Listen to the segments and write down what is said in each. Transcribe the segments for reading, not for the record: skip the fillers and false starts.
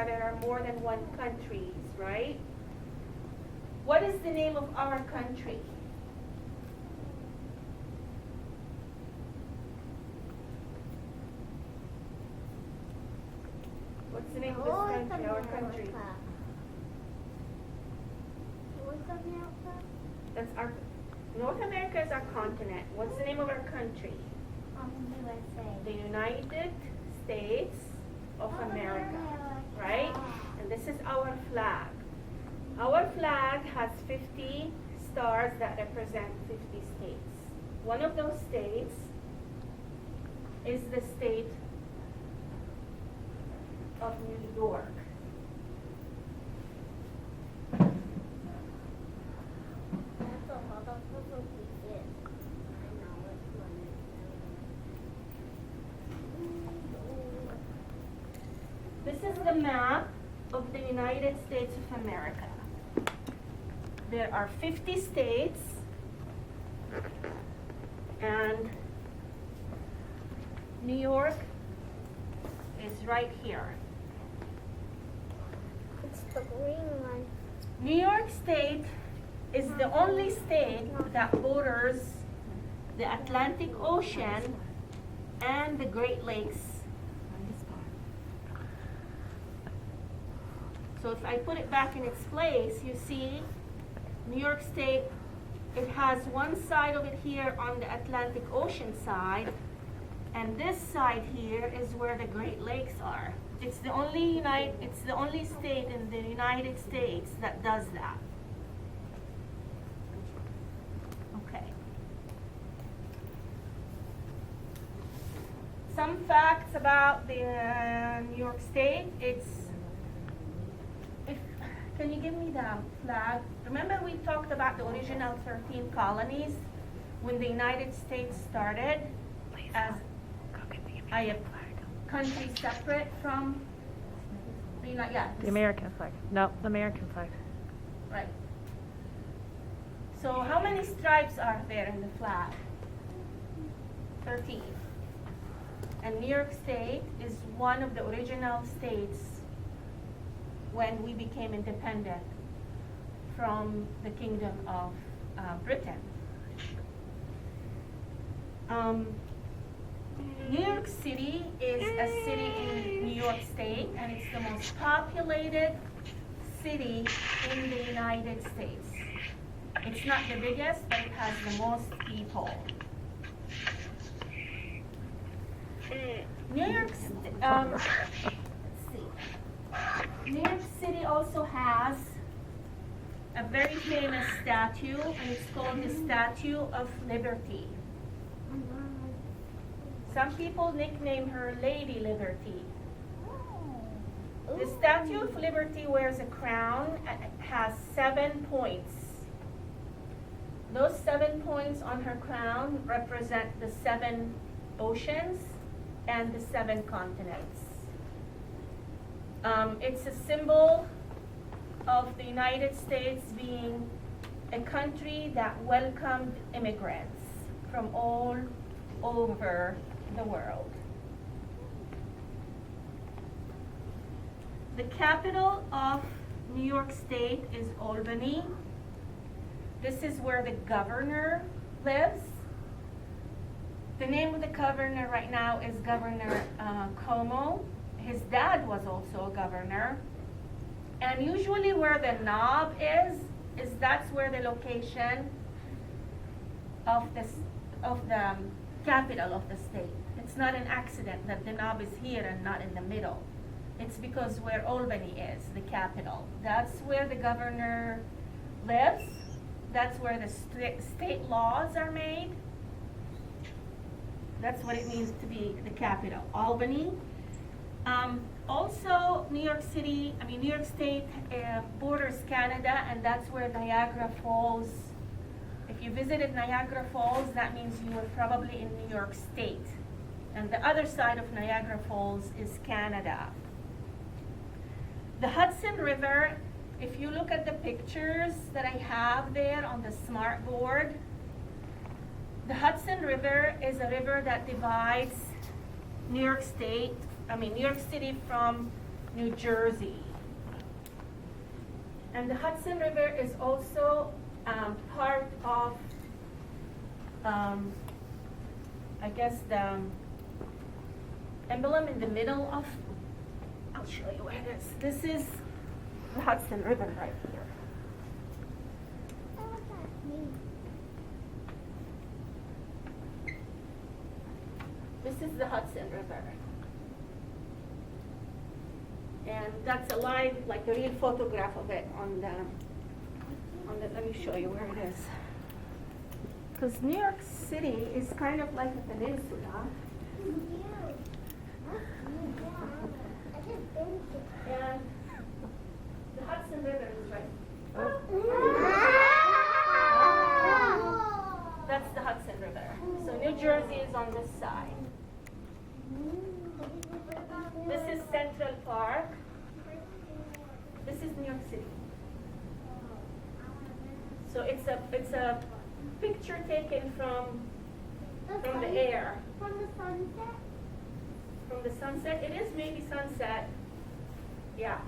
America, there are more than one countries, right? What is the name of our country? What's the name of this country, our country? North America? That's our, North America is our continent. What's the name of our country? USA. The United States of America, right? And this is our flag. Our flag has 50 stars that represent 50 states. One of those states is the state of New York. That's a lot of people we did. I know which one This is the map of the United States of America. There are 50 states, and New York is right here. It's the green one. New York State is the only state that borders the Atlantic Ocean and the Great Lakes. So if I put it back in its place, you see New York State, it has one side of it here on the Atlantic Ocean side, and this side here is where the Great Lakes are. It's the only state in the United States that does that. Okay. Some facts about the New York State. Can you give me the flag? Remember we talked about the original 13 colonies when the United States started as a country separate from the United, The American flag. No, the American flag. right. So how many stripes are there in the flag? 13. And New York State is one of the original states when we became independent from the Kingdom of Britain. New York City is a city in New York State, and it's the most populated city in the United States. It's not the biggest, but it has the most people. New York City also has a very famous statue, and it's called the Statue of Liberty. Some people nickname her Lady Liberty. The Statue of Liberty wears a crown and it has 7 points. Those 7 points on her crown represent the 7 oceans and the 7 continents. It's a symbol of the United States being a country that welcomed immigrants from all over the world. The capital of New York State is Albany. This is where the governor lives. The name of the governor right now is Governor Cuomo. His dad was also a governor. And usually where the knob is that's where the location of the capital of the state. It's not an accident that the knob is here and not in the middle. It's because where Albany is, the capital. That's where the governor lives. That's where the state laws are made. That's what it means to be the capital, Albany. Also, New York State borders Canada, and that's where Niagara Falls. If you visited Niagara Falls, that means you were probably in New York State. And the other side of Niagara Falls is Canada. The Hudson River, if you look at the pictures that I have there on the smart board, the Hudson River is a river that divides New York City from New Jersey. And the Hudson River is also part of, I guess, the emblem in the middle of, I'll show you where it is. This is the Hudson River right here. What does that mean? This is the Hudson River. And that's a live, like a real photograph of it on the, let me show you where it is. Because New York City is kind of like a peninsula. I just been to. And the Hudson River is right. That's the Hudson River. So New Jersey is on this side. This is Central Park. This is New York City. So it's a picture taken from the air. From the sunset? From the sunset. It is maybe sunset. Yeah.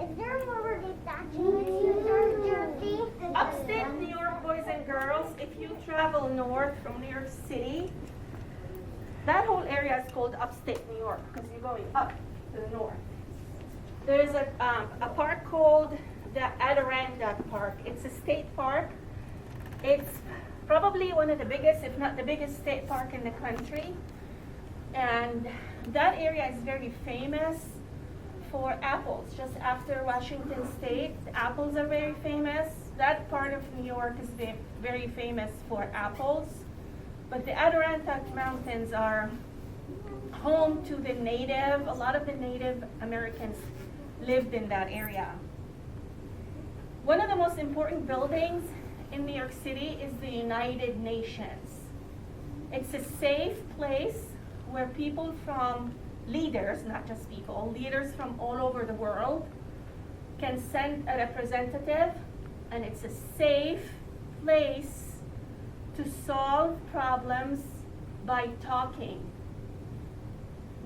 Is there a rubber statue in New Jersey? Upstate New York, boys and girls, if you travel north from New York City, that whole area is called upstate New York because you're going up to the north. There's a park called the Adirondack Park. It's a state park. It's probably one of the biggest, if not the biggest state park in the country. And that area is very famous for apples. Just after Washington State, the apples are very famous. That part of New York is very famous for apples. But the Adirondack Mountains are home to the native, a lot of the Native Americans lived in that area. One of the most important buildings in New York City is the United Nations. It's a safe place where people from leaders, not just people, leaders from all over the world can send a representative, and it's a safe place to solve problems by talking,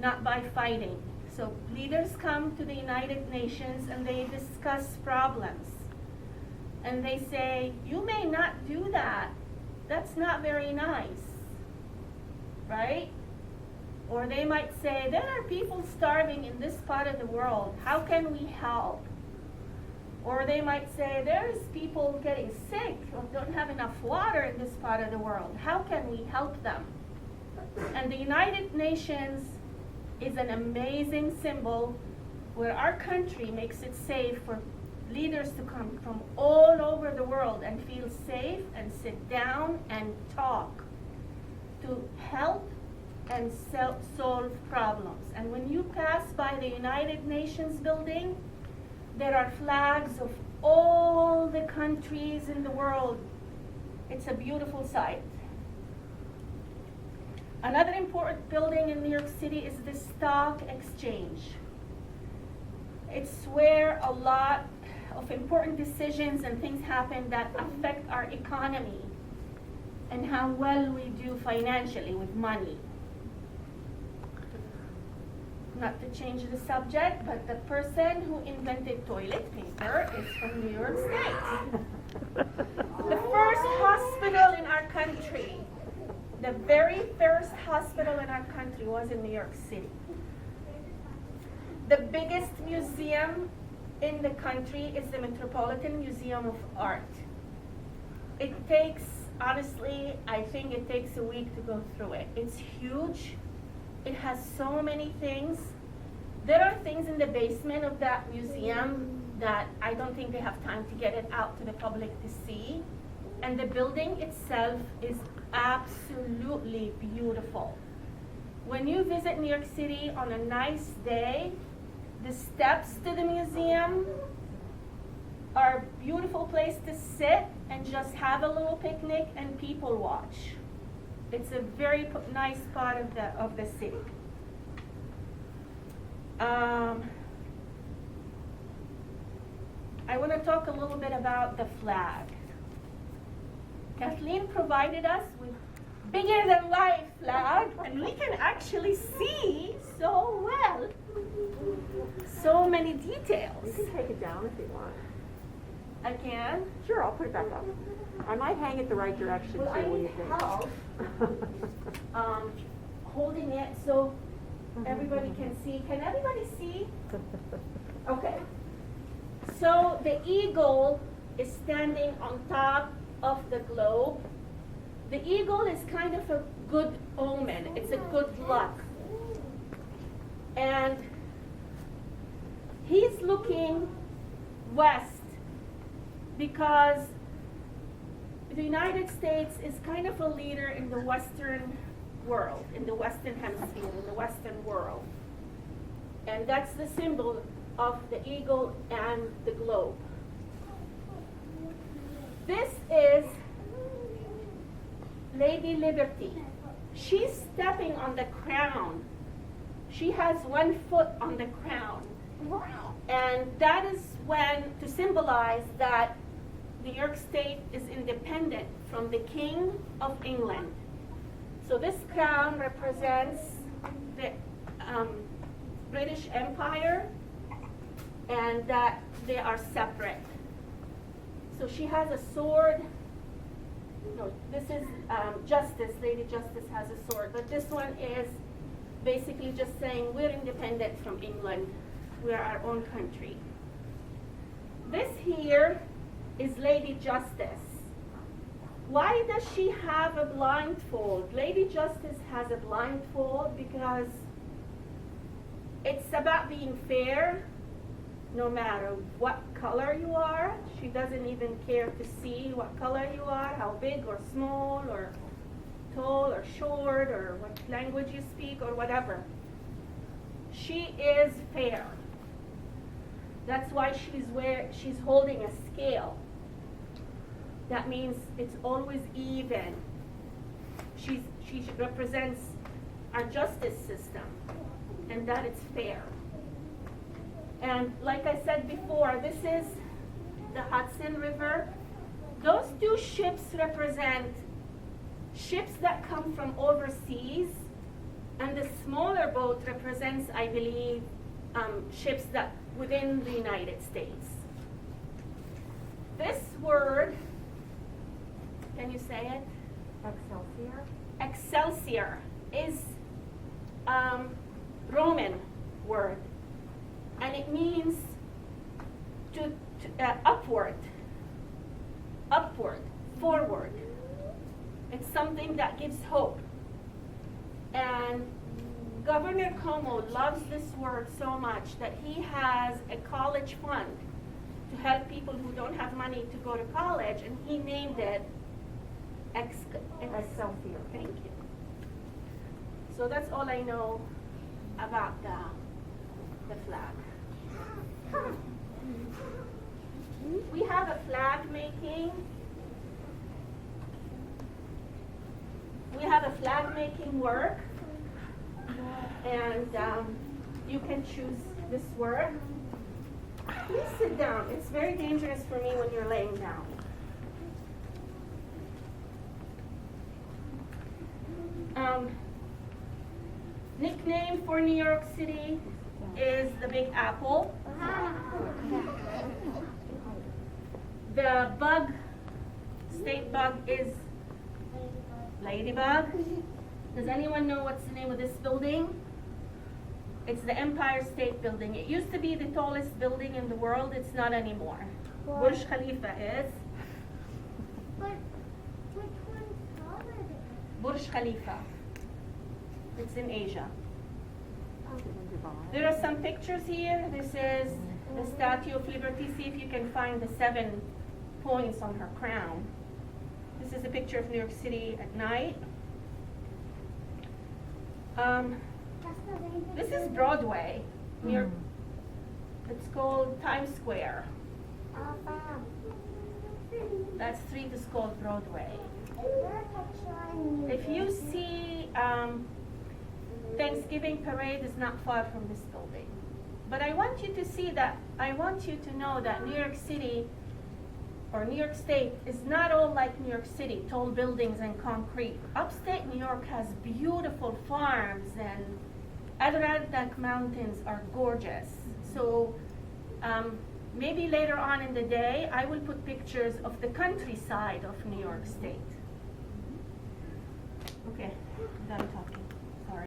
not by fighting. So leaders come to the United Nations and they discuss problems. And they say, you may not do that. That's not very nice, right? Or they might say, there are people starving in this part of the world. How can we help? Or they might say, there's people getting sick or don't have enough water in this part of the world. How can we help them? And the United Nations is an amazing symbol where our country makes it safe for leaders to come from all over the world and feel safe and sit down and talk to help and solve problems. And when you pass by the United Nations building, there are flags of all the countries in the world. It's a beautiful sight. Another important building in New York City is the Stock Exchange. It's where a lot of important decisions and things happen that affect our economy and how well we do financially with money. Not to change the subject, but the person who invented toilet paper is from New York State. The first hospital in our country, the very first hospital in our country was in New York City. The biggest museum in the country is the Metropolitan Museum of Art. It takes, honestly, I think it takes a week to go through it. It's huge. It has so many things. There are things in the basement of that museum that I don't think they have time to get it out to the public to see. And the building itself is absolutely beautiful. When you visit New York City on a nice day, the steps to the museum are a beautiful place to sit and just have a little picnic and people watch. It's a very nice part of the city. I want to talk a little bit about the flag. Kathleen provided us with bigger than life flag, and we can actually see so well. it down if you want. I can. Sure, I'll put it back up. I might hang it the right direction too, Well, I what do you need think? help holding it so everybody can see. Can everybody see? Okay. So the eagle is standing on top of the globe. The eagle is kind of a good omen. It's a good luck. And he's looking west because the United States is kind of a leader in the Western world, in the Western hemisphere, in the Western world. And that's the symbol of the eagle and the globe. This is Lady Liberty. She's stepping on the crown. She has one foot on the crown. And that is when, to symbolize that New York State is independent from the King of England. So this crown represents the British Empire and that they are separate. So she has a sword. No, this is Justice. Lady Justice has a sword. But this one is basically just saying we're independent from England. We're our own country. This here is Lady Justice. Why does she have a blindfold? Lady Justice has a blindfold because it's about being fair no matter what color you are. She doesn't even care to see what color you are, how big or small or tall or short or what language you speak or whatever. She is fair. That's why she's holding a scale. That means it's always even. She represents our justice system and that it's fair. And like I said before, this is the Hudson River. Those two ships represent ships that come from overseas, and the smaller boat represents, I believe, ships that within the United States. This word, can you say it? Excelsior? Excelsior is Roman word, and it means to upward, forward. It's something that gives hope. And Governor Cuomo loves this word so much that he has a college fund to help people who don't have money to go to college, and he named it Excelsior. Thank you. So that's all I know about the flag. We have a flag making. We have a flag making work, and you can choose this work. Please sit down. It's very dangerous for me when you're laying down. Nickname for New York City is the Big Apple. The bug, state bug, is Ladybug. Does anyone know what's the name of this building? It's the Empire State Building. It used to be the tallest building in the world. It's not anymore. Burj Khalifa is. But which one's taller than it? Burj Khalifa. It's in Asia. Oh. There are some pictures here. This is the Statue of Liberty. See if you can find the 7 points on her crown. This is a picture of New York City at night. This is Broadway. New York. It's called Times Square. That street is called Broadway. If you see Thanksgiving parade is not far from this building. But I want you to see that, I want you to know that New York City or New York State is not all like New York City, tall buildings and concrete. Upstate New York has beautiful farms, and Adirondack Mountains are gorgeous. So Maybe later on in the day, I will put pictures of the countryside of New York State. Okay, done talking.